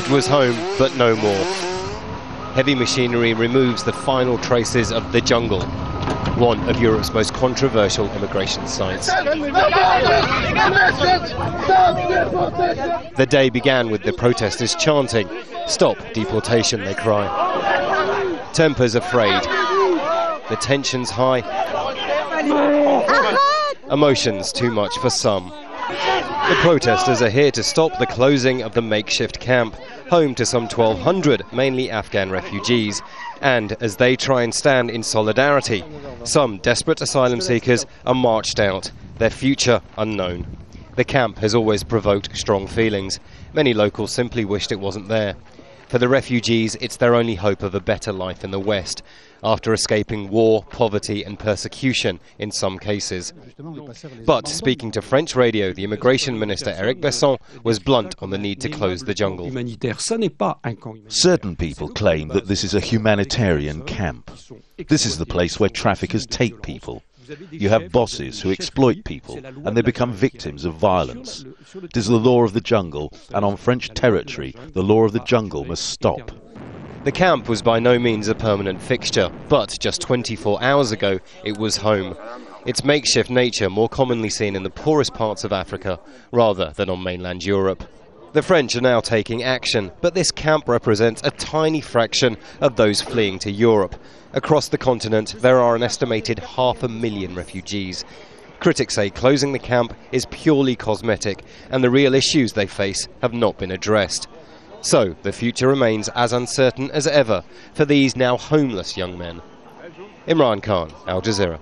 It was home, but no more. Heavy machinery removes the final traces of the jungle, one of Europe's most controversial immigration sites. The day began with the protesters chanting, "Stop deportation," they cry. Tempers are frayed, the tensions high, emotions too much for some. The protesters are here to stop the closing of the makeshift camp, home to some 1,200 mainly Afghan refugees, and as they try and stand in solidarity, some desperate asylum seekers are marched out, their future unknown. The camp has always provoked strong feelings. Many locals simply wished it wasn't there. For the refugees, it's their only hope of a better life in the West, after escaping war, poverty and persecution in some cases. But speaking to French radio, the immigration minister Eric Besson was blunt on the need to close the jungle. Certain people claim that this is a humanitarian camp. This is the place where traffickers take people. You have bosses who exploit people and they become victims of violence. It is the law of the jungle, and on French territory, the law of the jungle must stop. The camp was by no means a permanent fixture, but just 24 hours ago it was home. Its makeshift nature more commonly seen in the poorest parts of Africa rather than on mainland Europe. The French are now taking action, but this camp represents a tiny fraction of those fleeing to Europe. Across the continent, there are an estimated 500,000 refugees. Critics say closing the camp is purely cosmetic, and the real issues they face have not been addressed. So, the future remains as uncertain as ever for these now homeless young men. Imran Khan, Al Jazeera.